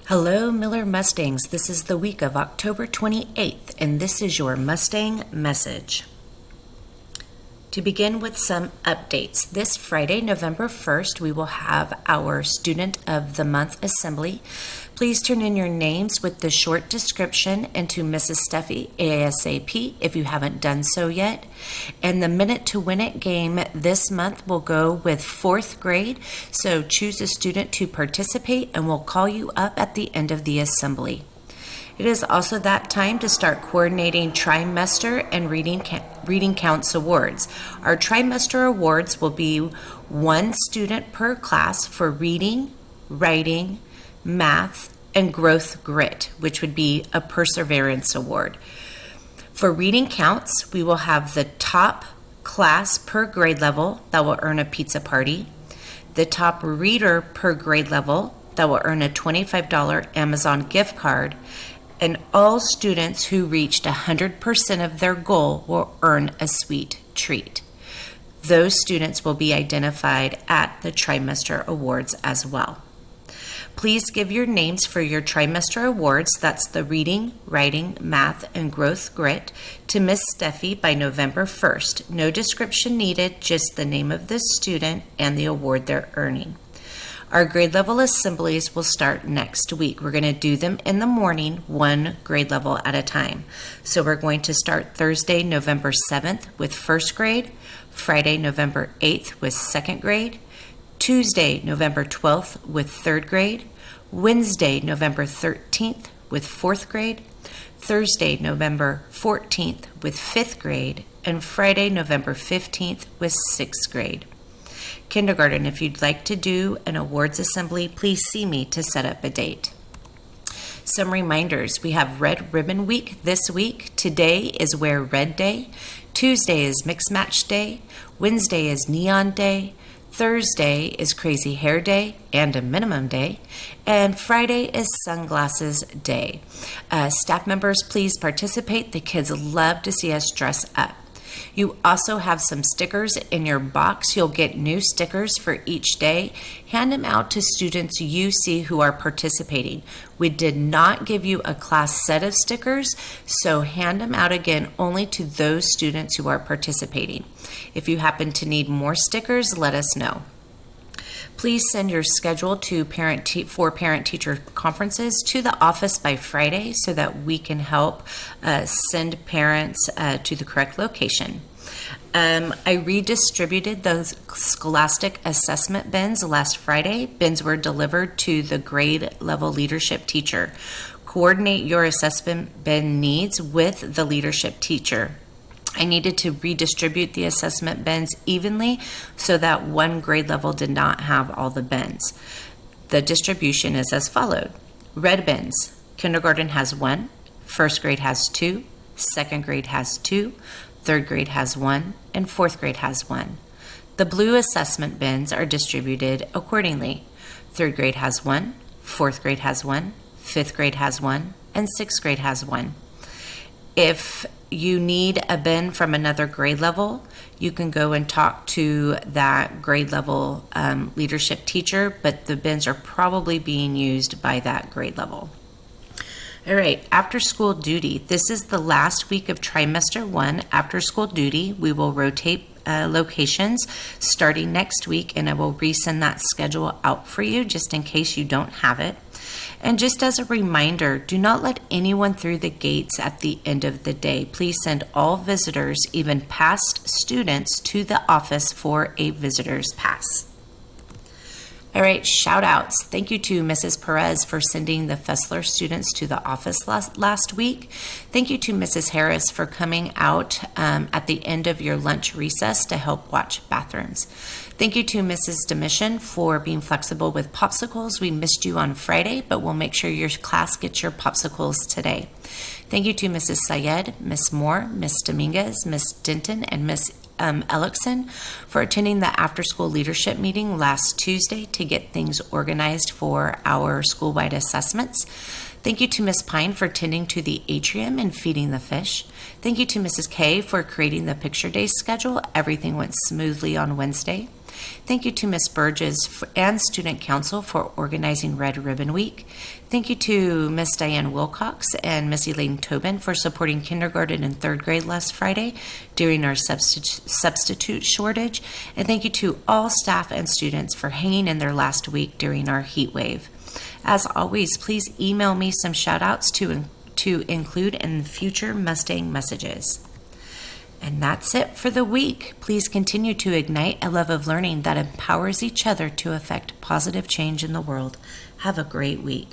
Hello, Miller Mustangs. This is the week of October 28th, and this is your Mustang Message. To begin with some updates, this Friday, November 1st, we will have our Student of the Month Assembly. Please turn in your names with the short description into Mrs. Steffi ASAP if you haven't done so yet. And the Minute to Win It game this month will go with 4th grade, so choose a student to participate and we'll call you up at the end of the assembly. It is also that time to start coordinating trimester and reading counts awards. Our trimester awards will be one student per class for reading, writing, math, and growth grit, which would be a perseverance award. For reading counts, we will have the top class per grade level that will earn a pizza party, the top reader per grade level that will earn a $25 Amazon gift card, and all students who reached 100% of their goal will earn a sweet treat. Those students will be identified at the trimester awards as well. Please give your names for your trimester awards, that's the reading, writing, math, and growth grit, to Miss Steffi by November 1st. No description needed, just the name of the student and the award they're earning. Our grade level assemblies will start next week. We're going to do them in the morning, one grade level at a time. So we're going to start Thursday, November 7th with 1st grade, Friday, November 8th with 2nd grade, Tuesday, November 12th with 3rd grade, Wednesday, November 13th with 4th grade, Thursday, November 14th with 5th grade, and Friday, November 15th with 6th grade. Kindergarten, if you'd like to do an awards assembly, please see me to set up a date. Some reminders. We have Red Ribbon Week this week. Today is Wear Red Day. Tuesday is Mix Match Day. Wednesday is Neon Day. Thursday is Crazy Hair Day and a Minimum Day. And Friday is Sunglasses Day. Staff members, please participate. The kids love to see us dress up. You also have some stickers in your box. You'll get new stickers for each day. Hand them out to students you see who are participating. We did not give you a class set of stickers, so hand them out again only to those students who are participating. If you happen to need more stickers, let us know. Please send your schedule to parent-teacher conferences to the office by Friday so that we can help send parents to the correct location. I redistributed those Scholastic assessment bins last Friday. Bins were delivered to the grade level leadership teacher. Coordinate your assessment bin needs with the leadership teacher. I needed to redistribute the assessment bins evenly so that one grade level did not have all the bins. The distribution is as followed. Red bins, kindergarten has 1, 1st grade has 2, 2nd grade has 2, 3rd grade has 1, and 4th grade has 1. The blue assessment bins are distributed accordingly. 3rd grade has 1, 4th grade has 1, 5th grade has 1, and 6th grade has 1. If you need a bin from another grade level, you can go and talk to that grade level leadership teacher, but the bins are probably being used by that grade level. All right, after school duty. This is the last week of trimester 1. After school duty, we will rotate locations starting next week, and I will resend that schedule out for you just in case you don't have it. And just as a reminder, do not let anyone through the gates at the end of the day. Please send all visitors, even past students, to the office for a visitor's pass. All right, shout outs. Thank you to Mrs. Perez for sending the Fessler students to the office last week. Thank you to Mrs. Harris for coming out at the end of your lunch recess to help watch bathrooms. Thank you to Mrs. Demission for being flexible with popsicles. We missed you on Friday, but we'll make sure your class gets your popsicles today. Thank you to Mrs. Syed, Miss Moore, Miss Dominguez, Miss Denton, and Miss Ellickson for attending the after-school leadership meeting last Tuesday to get things organized for our school-wide assessments. Thank you to Miss Pine for tending to the atrium and feeding the fish. Thank you to Mrs. K for creating the picture day schedule. Everything went smoothly on Wednesday. Thank you to Ms. Burgess and Student Council for organizing Red Ribbon Week. Thank you to Ms. Diane Wilcox and Miss Elaine Tobin for supporting kindergarten and third grade last Friday during our substitute shortage. And thank you to all staff and students for hanging in their last week during our heat wave. As always, please email me some shout outs to include in future Mustang messages. And that's it for the week. Please continue to ignite a love of learning that empowers each other to affect positive change in the world. Have a great week.